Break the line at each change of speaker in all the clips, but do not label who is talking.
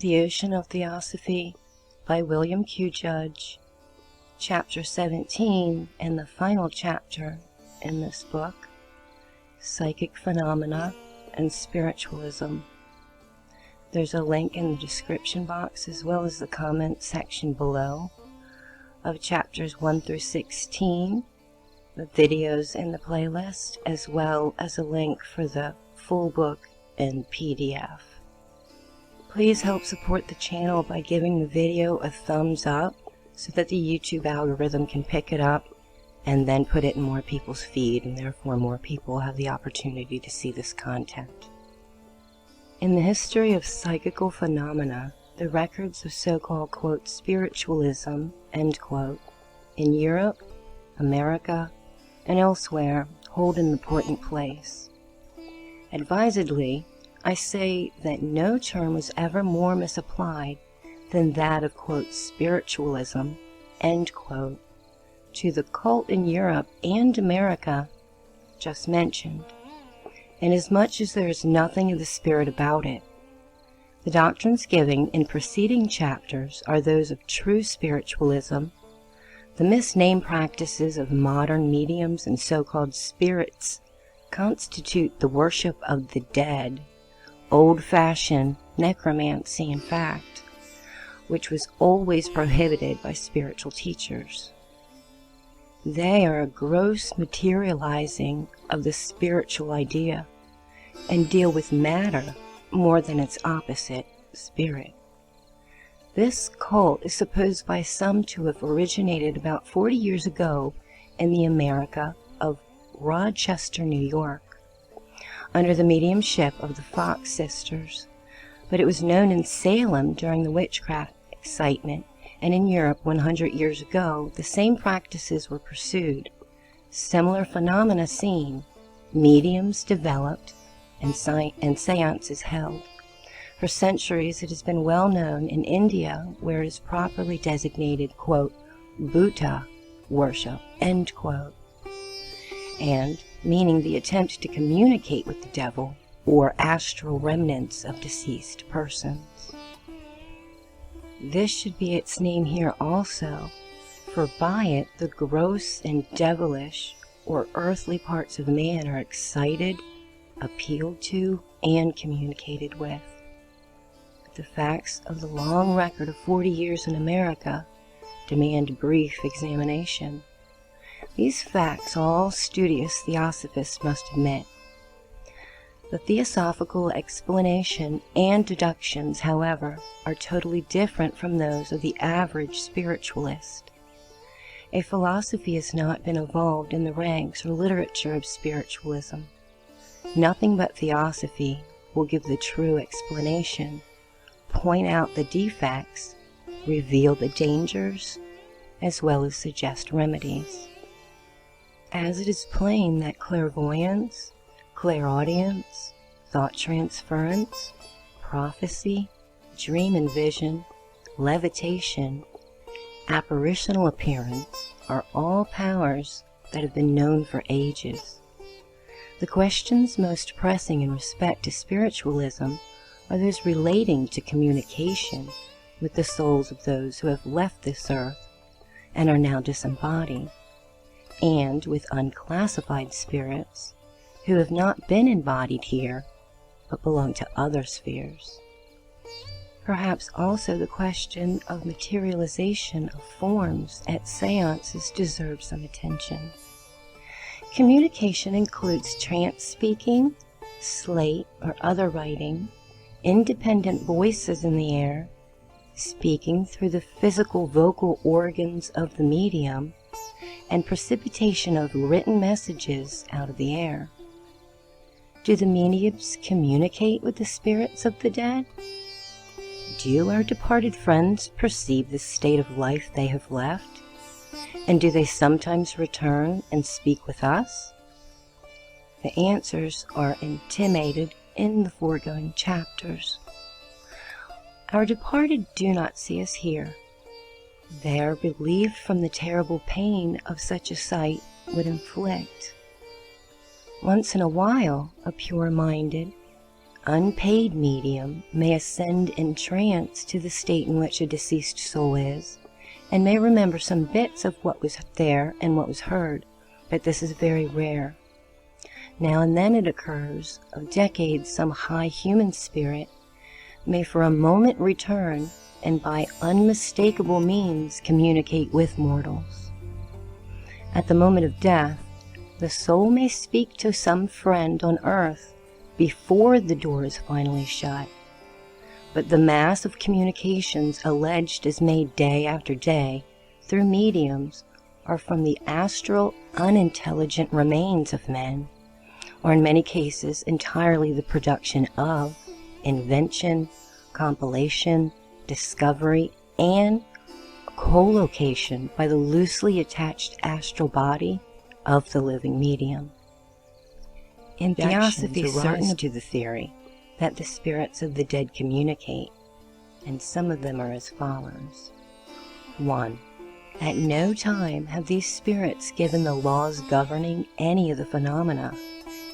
The Ocean of Theosophy by William Q. Judge, Chapter 17, and the final chapter in this book, Psychic Phenomena and Spiritualism. There's a link in the description box as well as the comment section below of chapters 1 through 16, the videos in the playlist, as well as a link for the full book in PDF. Please help support the channel by giving the video a thumbs up so that the YouTube algorithm can pick it up and then put it in more people's feed, and therefore more people have the opportunity to see this content. In the history of psychical phenomena, the records of so-called, quote, spiritualism, end quote, in Europe, America, and elsewhere hold an important place. Advisedly, I say that no term was ever more misapplied than that of, quote, spiritualism, end quote, to the cult in Europe and America just mentioned, inasmuch as there is nothing of the spirit about it. The doctrines given in preceding chapters are those of true spiritualism. The misnamed practices of modern mediums and so-called spirits constitute the worship of the dead, old-fashioned necromancy, in fact, which was always prohibited by spiritual teachers. They are a gross materializing of the spiritual idea and deal with matter more than its opposite, spirit. This cult is supposed by some to have originated about 40 years ago in the America of Rochester, New York, under the mediumship of the Fox sisters, but it was known in Salem during the witchcraft excitement, and in Europe 100 years ago the same practices were pursued, similar phenomena seen, mediums developed, and seances held. For centuries it has been well known in India, where it is properly designated, quote, Bhuta worship, end quote, and meaning the attempt to communicate with the devil or astral remnants of deceased persons. This should be its name here also, for by it the gross and devilish or earthly parts of man are excited, appealed to, and communicated with. But the facts of the long record of 40 years in America demand brief examination. These facts all studious theosophists must admit. The theosophical explanation and deductions, however, are totally different from those of the average spiritualist. A philosophy has not been evolved in the ranks or literature of spiritualism. Nothing but theosophy will give the true explanation, point out the defects, reveal the dangers, as well as suggest remedies. As it is plain that clairvoyance, clairaudience, thought transference, prophecy, dream and vision, levitation, apparitional appearance are all powers that have been known for ages. The questions most pressing in respect to spiritualism are those relating to communication with the souls of those who have left this earth and are now disembodied, and with unclassified spirits who have not been embodied here but belong to other spheres. Perhaps also the question of materialization of forms at seances deserves some attention. Communication includes trance speaking, slate or other writing, independent voices in the air, speaking through the physical vocal organs of the medium, and precipitation of written messages out of the air. Do the mediums communicate with the spirits of the dead? Do our departed friends perceive the state of life they have left? And do they sometimes return and speak with us? The answers are intimated in the foregoing chapters. Our departed do not see us here. They are relieved from the terrible pain of such a sight would inflict. Once in a while, a pure-minded, unpaid medium may ascend in trance to the state in which a deceased soul is, and may remember some bits of what was there and what was heard, but this is very rare. Now and then it occurs, of decades some high human spirit may for a moment return and by unmistakable means communicate with mortals. At the moment of death, the soul may speak to some friend on earth before the door is finally shut, but the mass of communications alleged is made day after day through mediums are from the astral unintelligent remains of men, or in many cases entirely the production of invention, compilation, discovery, and co-location by the loosely attached astral body of the living medium. In Theosophy, certain to the theory that the spirits of the dead communicate, and some of them are as follows. 1. At no time have these spirits given the laws governing any of the phenomena,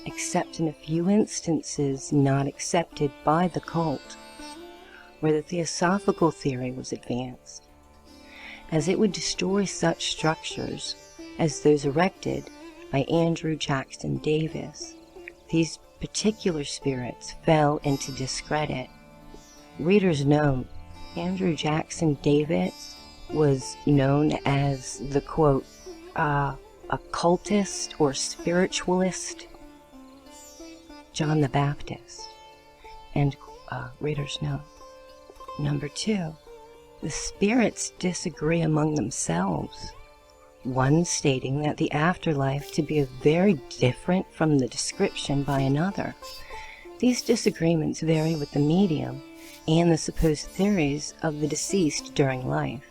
except in a few instances not accepted by the cult, where the Theosophical theory was advanced, as it would destroy such structures as those erected by Andrew Jackson Davis. These particular spirits fell into discredit. Reader's note, Andrew Jackson Davis was known as the, quote, occultist or spiritualist John the Baptist. And reader's note. Number 2, the spirits disagree among themselves, one stating that the afterlife to be very different from the description by another. These disagreements vary with the medium and the supposed theories of the deceased during life.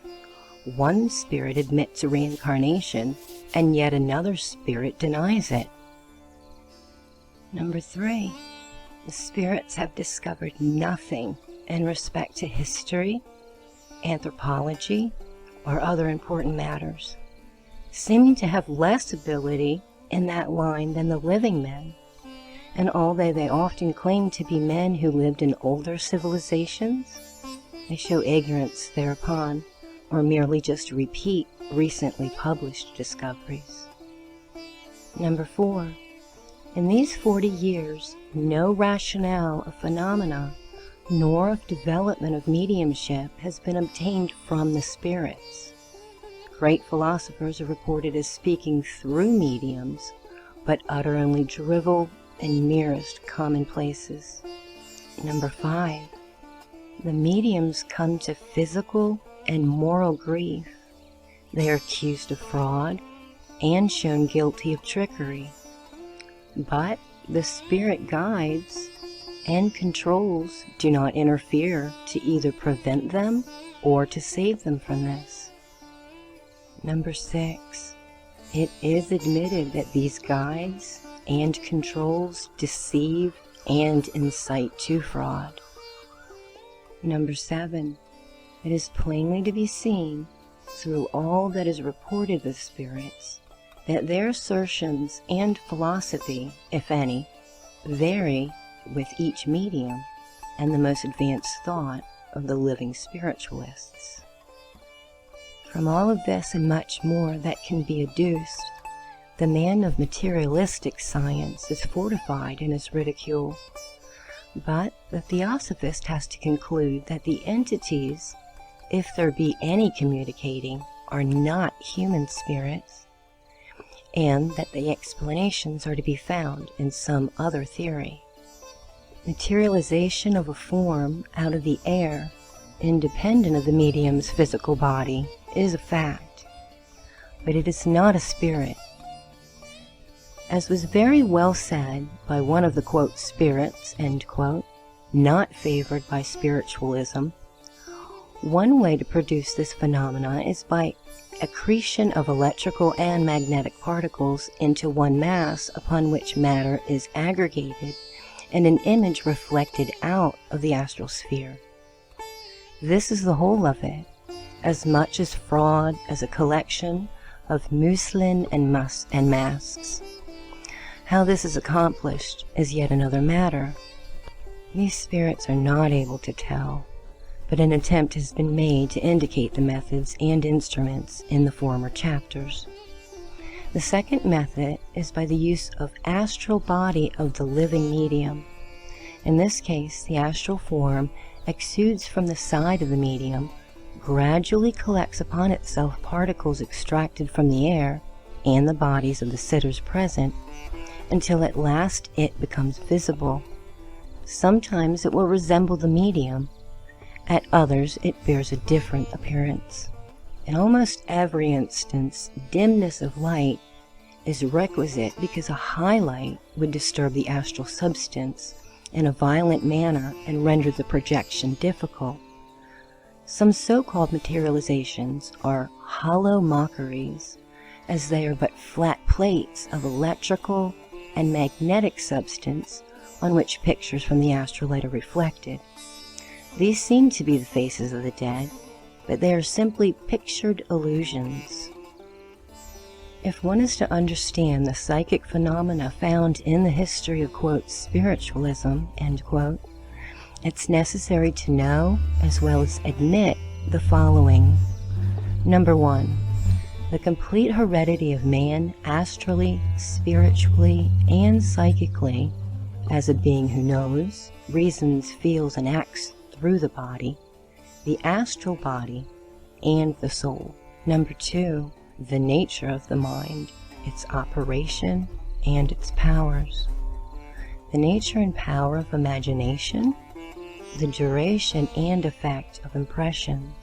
One spirit admits reincarnation, and yet another spirit denies it. Number 3, the spirits have discovered nothing in respect to history, anthropology, or other important matters, seeming to have less ability in that line than the living men, and although they often claim to be men who lived in older civilizations, they show ignorance thereupon, or merely just repeat recently published discoveries. Number 4, in these 40 years, no rationale of phenomena nor of development of mediumship has been obtained from the spirits. Great philosophers are reported as speaking through mediums, but utter only drivel and merest commonplaces. Number 5, the mediums come to physical and moral grief. They are accused of fraud and shown guilty of trickery. But the spirit guides and controls do not interfere to either prevent them or to save them from this. Number 6, it is admitted that these guides and controls deceive and incite to fraud. Number 7, it is plainly to be seen through all that is reported of spirits that their assertions and philosophy, if any, vary with each medium and the most advanced thought of the living spiritualists. From all of this and much more that can be adduced, the man of materialistic science is fortified in his ridicule. But the Theosophist has to conclude that the entities, if there be any communicating, are not human spirits, and that the explanations are to be found in some other theory. Materialization of a form out of the air, independent of the medium's physical body, is a fact, but it is not a spirit. As was very well said by one of the, quote, spirits, end quote, not favored by spiritualism, one way to produce this phenomena is by accretion of electrical and magnetic particles into one mass upon which matter is aggregated and an image reflected out of the astral sphere. This is the whole of it, as much as fraud as a collection of muslin and masks. How this is accomplished is yet another matter. these spirits are not able to tell, but an attempt has been made to indicate the methods and instruments in the former chapters. The second method is by the use of astral body of the living medium. In this case, the astral form exudes from the side of the medium, gradually collects upon itself particles extracted from the air and the bodies of the sitters present, until at last it becomes visible. Sometimes it will resemble the medium, at others it bears a different appearance. In almost every instance, dimness of light is requisite because a high light would disturb the astral substance in a violent manner and render the projection difficult. Some so-called materializations are hollow mockeries, as they are but flat plates of electrical and magnetic substance on which pictures from the astral light are reflected. These seem to be the faces of the dead, but they are simply pictured illusions. If one is to understand the psychic phenomena found in the history of, quote, spiritualism, end quote, it's necessary to know as well as admit the following. Number 1, the complete heredity of man astrally, spiritually, and psychically as a being who knows, reasons, feels, and acts through the body, the astral body, and the soul. Number 2, the nature of the mind, its operation, and its powers. The nature and power of imagination, the duration and effect of impressions.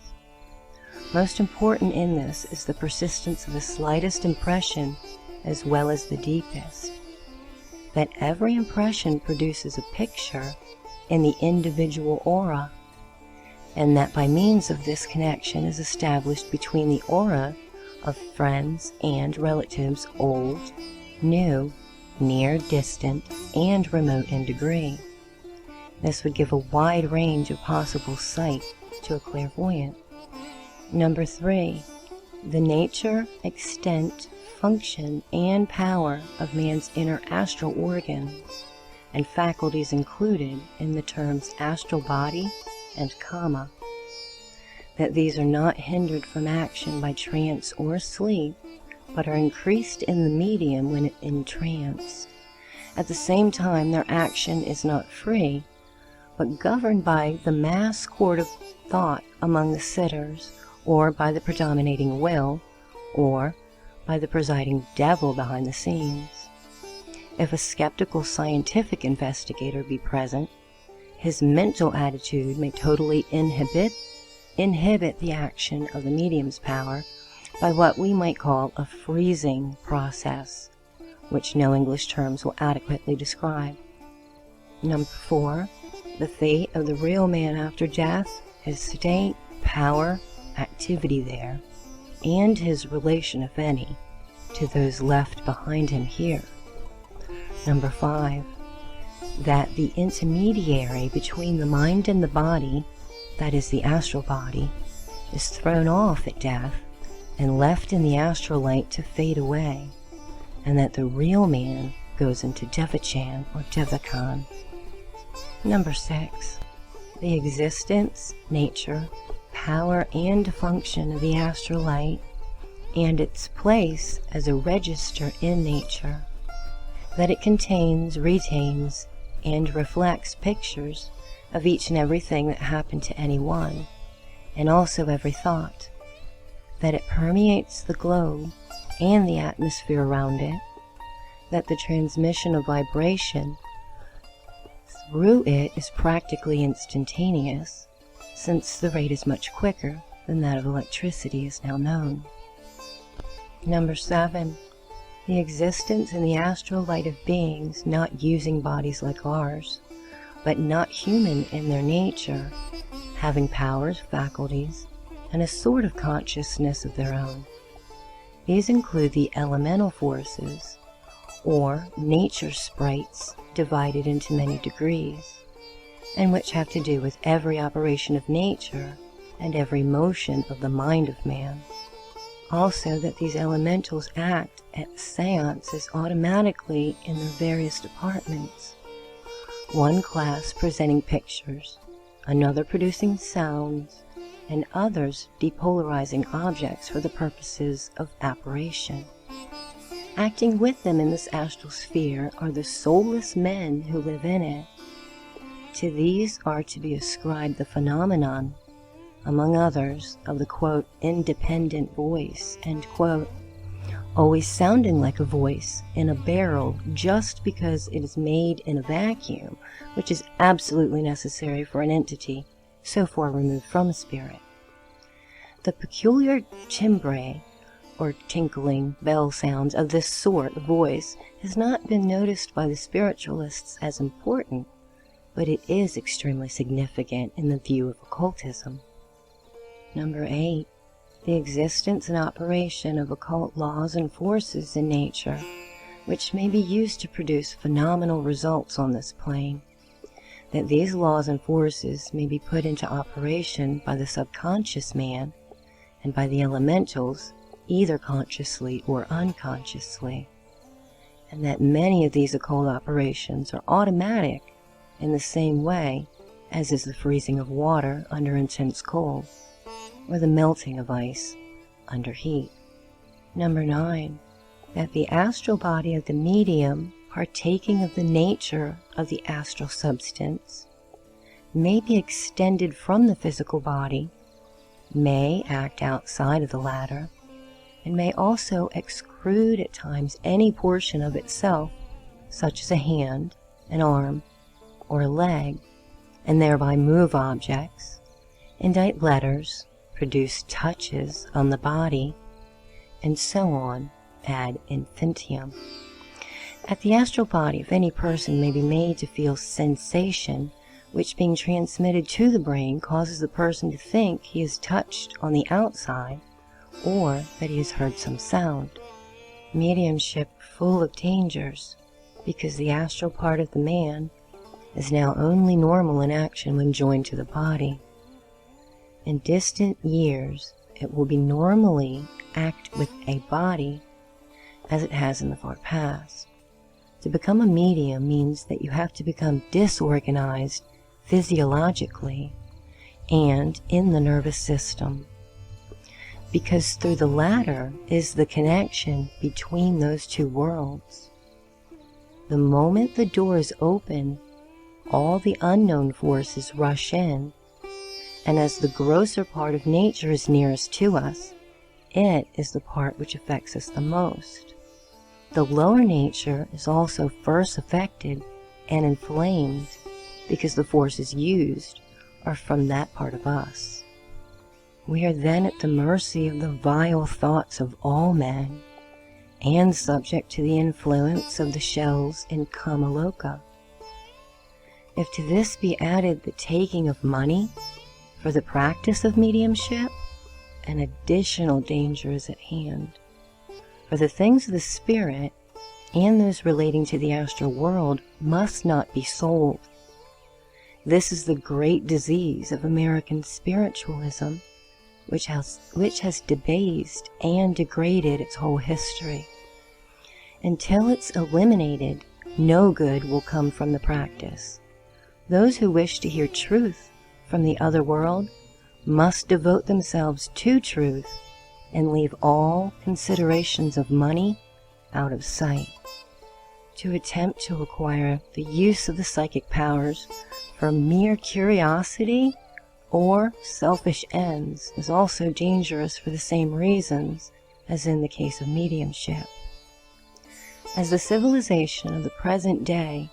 Most important in this is the persistence of the slightest impression as well as the deepest. That every impression produces a picture in the individual aura, and that by means of this connection is established between the aura of friends and relatives, old, new, near, distant, and remote in degree. This would give a wide range of possible sight to a clairvoyant. Number 3, the nature, extent, function, and power of man's inner astral organs and faculties included in the terms astral body and kama. That these are not hindered from action by trance or sleep, but are increased in the medium when in trance. At the same time, their action is not free, but governed by the mass chord of thought among the sitters, or by the predominating will, or by the presiding devil behind the scenes. If a skeptical scientific investigator be present, his mental attitude may totally inhibit the action of the medium's power by what we might call a freezing process, which no English terms will adequately describe. Number 4, the fate of the real man after death, his state, power, activity there, and his relation, if any, to those left behind him here. Number 5, that the intermediary between the mind and the body, that is the astral body, is thrown off at death and left in the astral light to fade away, and that the real man goes into Devachan or Devakan. Number 6, the existence, nature, power, and function of the astral light and its place as a register in nature, that it contains, retains, and reflects pictures of each and everything that happened to anyone, and also every thought, that it permeates the globe and the atmosphere around it, that the transmission of vibration through it is practically instantaneous, since the rate is much quicker than that of electricity is now known. Number 7, the existence in the astral light of beings not using bodies like ours, but not human in their nature, having powers, faculties, and a sort of consciousness of their own. These include the elemental forces, or nature sprites divided into many degrees, and which have to do with every operation of nature and every motion of the mind of man. Also that these elementals act at seances automatically in their various departments. one class presenting pictures, another producing sounds, and others depolarizing objects for the purposes of apparition. Acting with them in this astral sphere are the soulless men who live in it. To these are to be ascribed the phenomenon, among others, of the, quote, independent voice, end quote, always sounding like a voice in a barrel just because it is made in a vacuum, which is absolutely necessary for an entity so far removed from a spirit. The peculiar timbre, or tinkling bell sounds of this sort of voice has not been noticed by the spiritualists as important, but it is extremely significant in the view of occultism. Number 8. The existence and operation of occult laws and forces in nature, which may be used to produce phenomenal results on this plane. That these laws and forces may be put into operation by the subconscious man and by the elementals, either consciously or unconsciously, and that many of these occult operations are automatic in the same way as is the freezing of water under intense cold, or the melting of ice under heat. Number 9. That the astral body of the medium, partaking of the nature of the astral substance, may be extended from the physical body, may act outside of the latter, and may also excrude at times any portion of itself, such as a hand, an arm, or a leg, and thereby move objects, indite letters, produce touches on the body, and so on ad infinitum. At the astral body of any person may be made to feel sensation, which being transmitted to the brain causes the person to think he is touched on the outside, or that he has heard some sound. Mediumship full of dangers, because the astral part of the man is now only normal in action when joined to the body. In distant years, it will be normally act with a body as it has in the far past. To become a medium means that you have to become disorganized physiologically and in the nervous system, because through the latter is the connection between those two worlds. The moment the door is open, all the unknown forces rush in, and as the grosser part of nature is nearest to us, it is the part which affects us the most. The lower nature is also first affected and inflamed because the forces used are from that part of us. We are then at the mercy of the vile thoughts of all men, and subject to the influence of the shells in Kamaloka. If to this be added the taking of money for the practice of mediumship, an additional danger is at hand. For the things of the spirit and those relating to the astral world must not be sold. This is the great disease of American spiritualism, which has debased and degraded its whole history. Until it's eliminated, no good will come from the practice. Those who wish to hear truth from the other world must devote themselves to truth and leave all considerations of money out of sight. To attempt to acquire the use of the psychic powers for mere curiosity or selfish ends is also dangerous for the same reasons as in the case of mediumship. As the civilization of the present day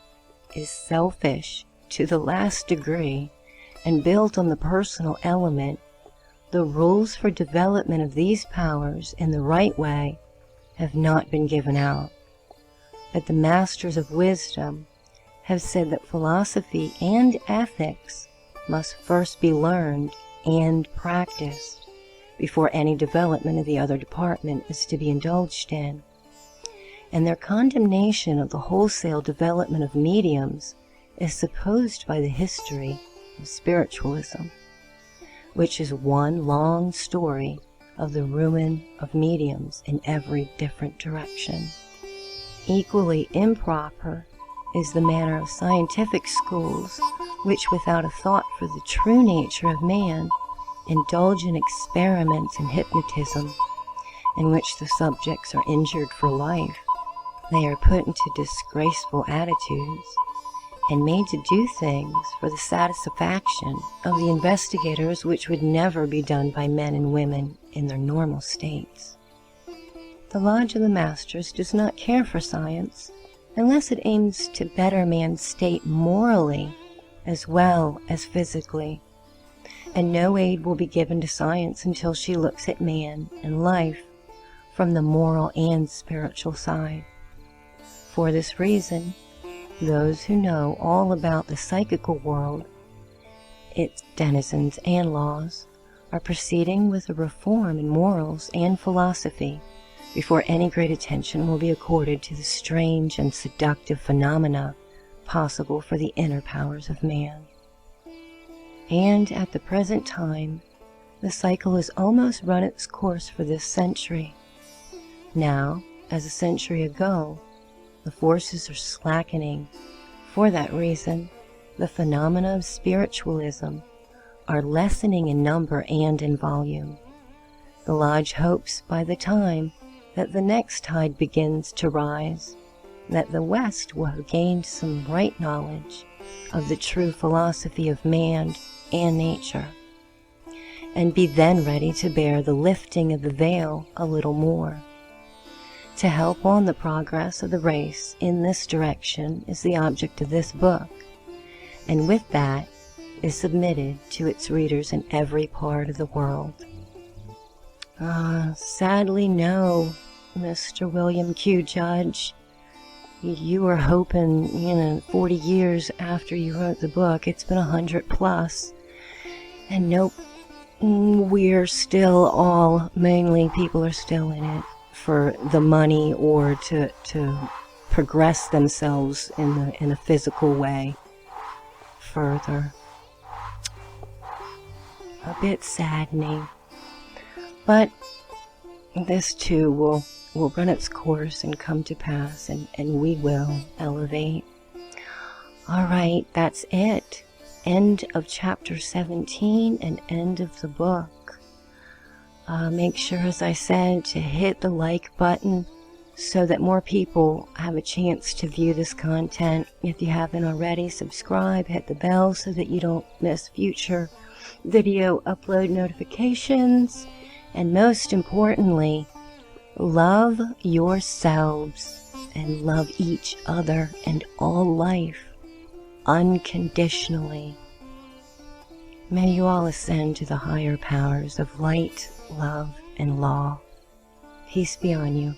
is selfish to the last degree and built on the personal element, the rules for development of these powers in the right way have not been given out. But the masters of wisdom have said that philosophy and ethics must first be learned and practiced before any development of the other department is to be indulged in. And their condemnation of the wholesale development of mediums is supposed by the history of spiritualism, which is one long story of the ruin of mediums in every different direction. Equally improper is the manner of scientific schools which, without a thought for the true nature of man, indulge in experiments in hypnotism, in which the subjects are injured for life. They are put into disgraceful attitudes and made to do things for the satisfaction of the investigators which would never be done by men and women in their normal states. The Lodge of the Masters does not care for science unless it aims to better man's state morally as well as physically, and no aid will be given to science until she looks at man and life from the moral and spiritual side. For this reason, those who know all about the psychical world, its denizens and laws, are proceeding with a reform in morals and philosophy before any great attention will be accorded to the strange and seductive phenomena possible for the inner powers of man. And at the present time, the cycle has almost run its course for this century. Now, as a century ago, the forces are slackening. For that reason, the phenomena of spiritualism are lessening in number and in volume. The Lodge hopes by the time that the next tide begins to rise, that the West will have gained some right knowledge of the true philosophy of man and nature, and be then ready to bear the lifting of the veil a little more. To help on the progress of the race in this direction is the object of this book, and with that is submitted to its readers in every part of the world. Sadly no, Mr. William Q. Judge. You were hoping, 40 years after you wrote the book, it's been 100 plus, and nope, we're still all, mainly people are still in it for the money or to progress themselves in a physical way further. A bit saddening, but this too will run its course and come to pass, and we will elevate. All right, that's it. End of chapter 17 and end of the book. Make sure, as I said, to hit the like button so that more people have a chance to view this content. If you haven't already, subscribe, hit the bell so that you don't miss future video upload notifications. And most importantly, love yourselves and love each other and all life unconditionally. May you all ascend to the higher powers of light, love, and law. Peace be on you.